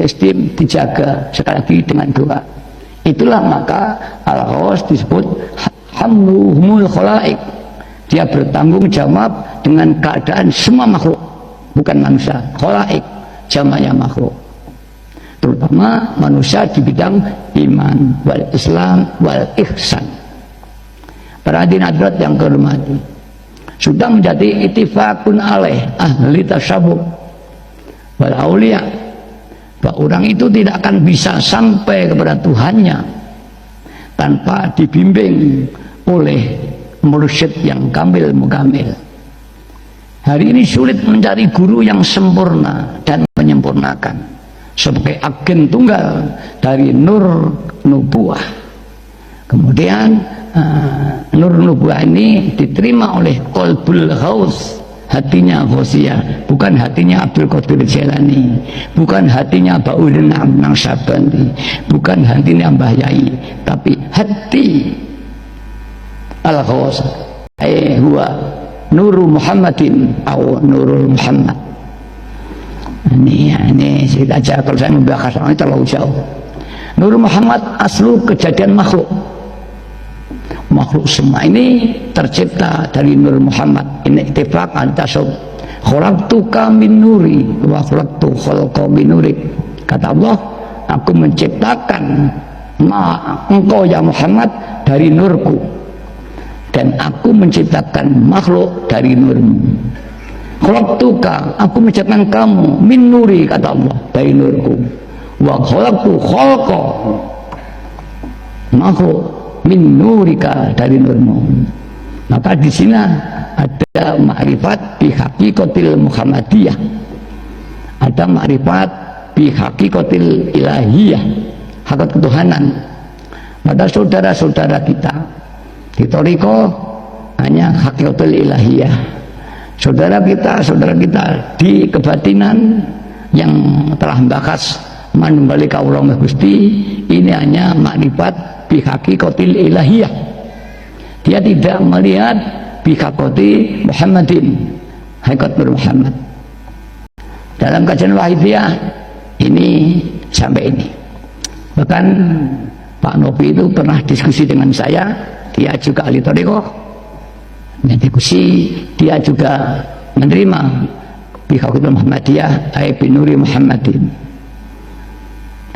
esteem dijaga sekali lagi dengan doa. Itulah maka al-Ghaus disebut hamluhumul khalaik. Dia bertanggung jawab dengan keadaan semua makhluk, bukan manusia. Khalaik jamaknya makhluk, terutama manusia di bidang iman wal Islam wal ihsan. Para hadirin hadirat yang kehormati, sudah menjadi ittifaqun alaih ahli tasawuf wal aulia, bahwa orang itu tidak akan bisa sampai kepada Tuhannya tanpa dibimbing oleh mursyid yang kamil mukamil. Hari ini sulit mencari guru yang sempurna dan menyempurnakan sebagai agen tunggal dari nur nubuah. Kemudian nur nubuah ini diterima oleh qalbul ghaus, hatinya Ghausiyah, bukan hatinya Abdul Qadir Jailani, bukan hatinya Ba'udin Naqsyabandi, bukan hatinya Mbah Yai, tapi hati al-Ghaus huwa Nurul Muhammadin atau Nurul Muhammad. Ini cerita aja, kalau saya membahas ini terlalu jauh. Nurul Muhammad aslu kejadian makhluk. Makhluk semua ini tercipta dari Nur Muhammad. Ini ittifaq al-tasawuf. Khalaqtuka min nuri wa khalaqtu khalqa min nuri. Kata Allah, aku menciptakan engkau ya Muhammad dari nurku, dan aku menciptakan makhluk dari nurmu. Khalaqtuka, aku menciptakan kamu min nuri, kata Allah, dari nurku. Wa khalaqtu khalqa, makhluk min nurika, dari nurmu. Maka di sini ada ma'rifat bi haqiqatil Muhammadiyah, ada ma'rifat bi haqiqatil ilahiyah, hakikat ketuhanan. Maka saudara-saudara kita di Thariqah hanya haqiqatul ilahiyah. Saudara kita di kebatinan yang telah membahas manunggali kaulama Gusti, ini hanya makrifat bi haqiqatil ilahiyah. Dia tidak melihat bi haqiqati Muhammadin, hakikat Nur Muhammad. Dalam kajian Wahidiyah ini sampai ini. Bahkan Pak Novi itu pernah diskusi dengan saya. Dia juga ahli thariqah, diskusi, dia juga menerima bihaqatul Muhammadiyah ay binuri Muhammadin.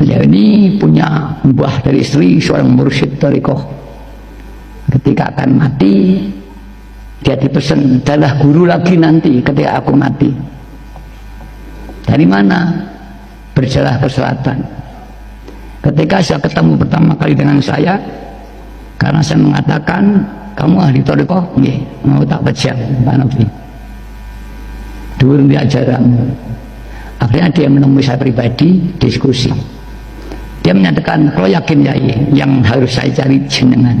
Beliau ini punya buah dari istri seorang mursyid thariqah. Ketika akan mati, dia dipesan, adalah guru lagi nanti ketika aku mati. Dari mana? Berjalan ke selatan. Ketika saya ketemu pertama kali dengan saya, karena saya mengatakan, kamu ahli thariqah, nggih, mau tak pejam Pak Novi, dhuwur di ajaranmu. Akhirnya dia menemui saya pribadi, diskusi. Dia menyatakan, kalau yakin ya, yang harus saya cari jenengan.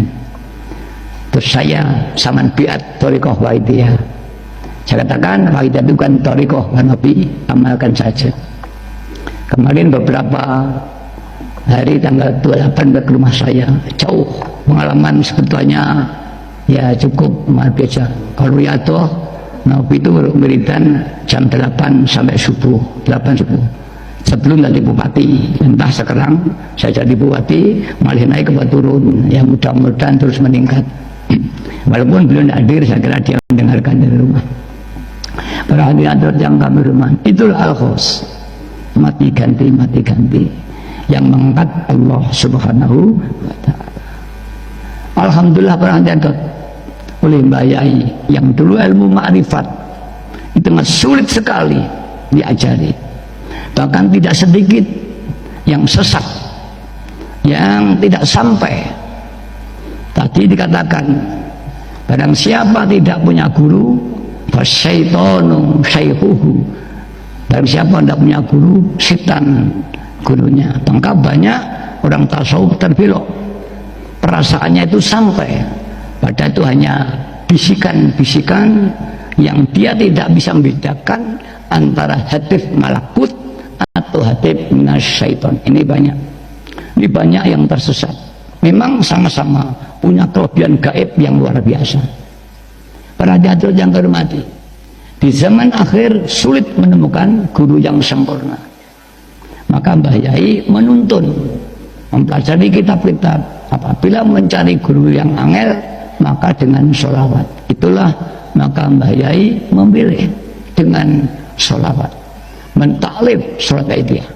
Terus saya saman biat thariqah Wahidiyah. Saya katakan, Wahidiyah itu bukan thariqah Pak Novi, amalkan saja. Kemarin beberapa hari tanggal 28 ke rumah saya, jauh pengalaman sebetulnya ya cukup luar biasa. Kalau Riyadhah Novi itu wiridan jam 8 sampai subuh, 8 subuh, sebelum jadi bupati. Entah sekarang saya jadi bupati malah naik ke turun, ya mudah-mudahan terus meningkat. Walaupun belum hadir, saya kira dia mendengarkan dari rumah. Para hadirin yang kami hormati, itulah al-Ghaus, mati ganti yang mengangkat Allah Subhanahu wa ta'ala. Alhamdulillah perhatian oleh Mbah Yai yang dulu ilmu ma'rifat itu sulit sekali diajari, bahkan tidak sedikit yang sesat, yang tidak sampai. Tadi dikatakan, barang siapa tidak punya guru, fasyaitonu syaihuhu, barang siapa tidak punya guru, setan gurunya. Maka banyak orang tasawuf terbelok, perasaannya itu sampai pada itu hanya bisikan-bisikan yang dia tidak bisa membedakan antara hatif malakut atau hatif minasyaiton. Ini banyak yang tersesat. Memang sama-sama punya kelebihan gaib yang luar biasa. Para hadirin yang kehormati, di zaman akhir sulit menemukan guru yang sempurna. Maka Mbah Yai menuntun mempelajari kitab-kitab. Apabila mencari guru yang angel, maka dengan sholawat. Itulah maka Mbah Yai memilih dengan sholawat, mentaklif sholat Aidiyah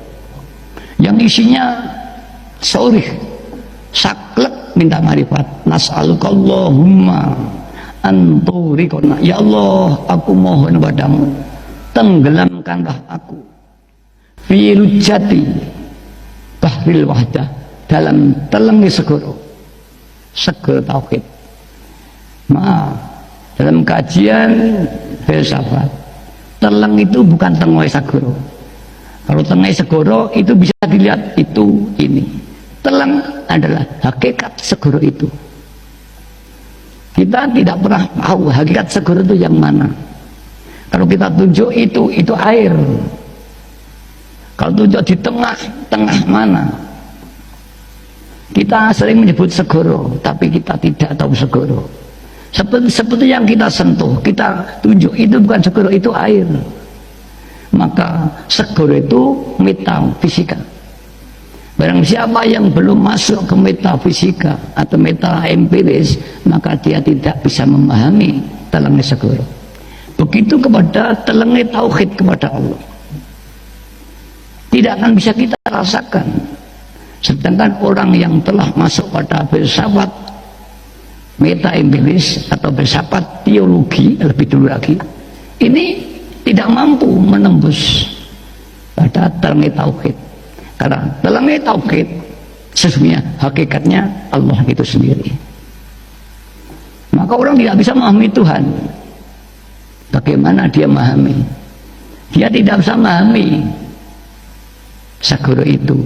yang isinya sorih, saklek minta marifat. Nas'alukallahumma anturikona, ya Allah, aku mohon padamu, tenggelamkanlah aku fi lujjati bahril wahdah, dalam telengi segoro tauhid. Dalam kajian filsafat, teleng itu bukan tengoi segoro. Kalau tengoi segoro itu bisa dilihat itu ini. Teleng adalah hakikat segoro itu. Kita tidak pernah tahu hakikat segoro itu yang mana. Kalau kita tunjuk itu air. Kalau tunjuk di tengah mana? Kita sering menyebut segoro, tapi kita tidak tahu segoro. Seperti yang kita sentuh, kita tunjuk, itu bukan segoro, itu air. Maka segoro itu metafisika. Barang siapa yang belum masuk ke metafisika atau meta empiris, maka dia tidak bisa memahami telengnya segoro. Begitu kepada telengnya tauhid kepada Allah, tidak akan bisa kita rasakan. Sedangkan orang yang telah masuk pada filsafat meta empiris atau filsafat teologi lebih dulu lagi, ini tidak mampu menembus pada telengnya tauhid. Karena telengnya tauhid sesungguhnya hakikatnya Allah itu sendiri. Maka orang tidak bisa memahami Tuhan. Bagaimana dia memahami? Dia tidak bisa memahami segoro itu.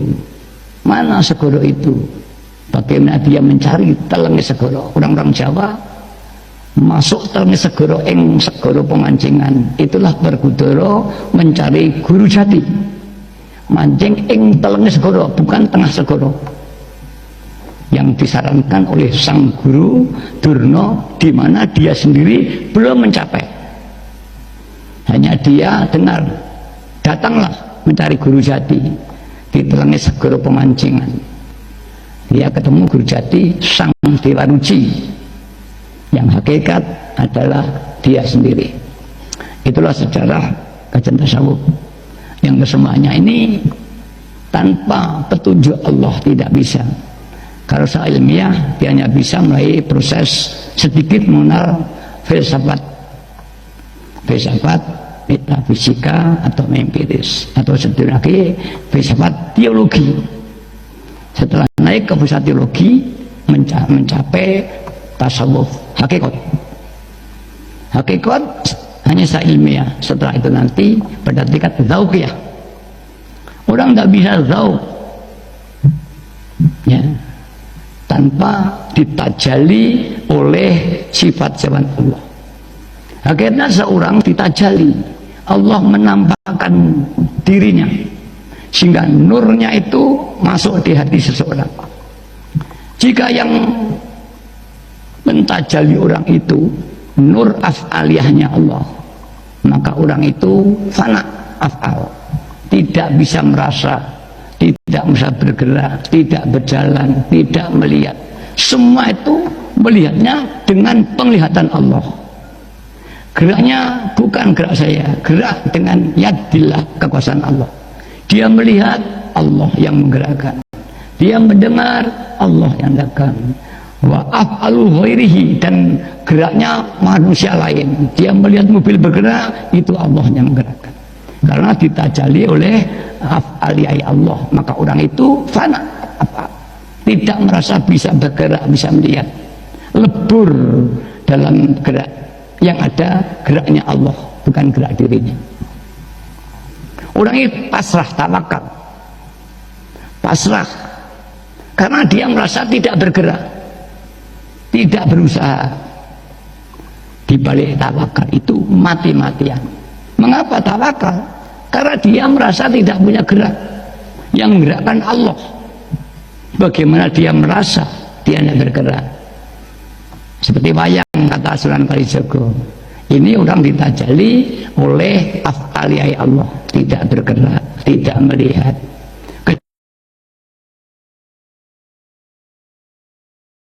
Mana segoro itu? Bagaimana dia mencari telengnya segoro? Orang-orang Jawa masuk telengnya segoro ing segoro pemancingan. Itulah bergudoro mencari guru jati. Mancing ing telengnya segoro, bukan tengah segoro. Yang disarankan oleh sang guru Durno, di mana dia sendiri belum mencapai. Hanya dia dengar, datanglah mencari guru jati di telengnya segoro pemancingan. Dia ketemu guru jati sang Dewa Ruci, yang hakikat adalah dia sendiri. Itulah sejarah kajian tasawuf yang kesemuanya ini tanpa petunjuk Allah tidak bisa. Kalau secara ilmiah dia hanya bisa melalui proses sedikit mengenal filsafat metafisika atau empiris, atau sedikit lagi filsafat teologi. Setelah naik ke pusat teologi mencapai tasawuf hakikat hanya secara ilmiah. Setelah itu nanti pada tingkat zauqiyah, orang tidak bisa zauq ya tanpa ditajali oleh sifat-sifat Allah. Akhirnya seorang ditajali, Allah menampakkan dirinya sehingga nurnya itu masuk di hati seseorang. Jika yang mentajali orang itu nur af'aliyahnya Allah, maka orang itu fana af'al, tidak bisa merasa, tidak bisa bergerak, tidak berjalan, tidak melihat. Semua itu melihatnya dengan penglihatan Allah. Geraknya bukan gerak saya, gerak dengan yadillah, kekuasaan Allah. Dia melihat, Allah yang menggerakkan. Dia mendengar, Allah yang menggerakkan. Wa af'alu ghairihi, dan geraknya manusia lain. Dia melihat mobil bergerak, itu Allah yang menggerakkan. Karena ditajali oleh af'aliyai Allah, maka orang itu fana, tidak merasa bisa bergerak, bisa melihat, lebur dalam gerak. Yang ada geraknya Allah, bukan gerak dirinya. Orang itu pasrah, tawakal, pasrah, karena dia merasa tidak bergerak, tidak berusaha. Di balik tawakal itu mati-matian. Mengapa tawakal? Karena dia merasa tidak punya gerak. Yang menggerakkan Allah. Bagaimana dia merasa dia tidak bergerak? Seperti wayang, kata Sunan Kalijaga, ini orang ditajali oleh af'aliyai Allah, tidak bergerak, tidak melihat,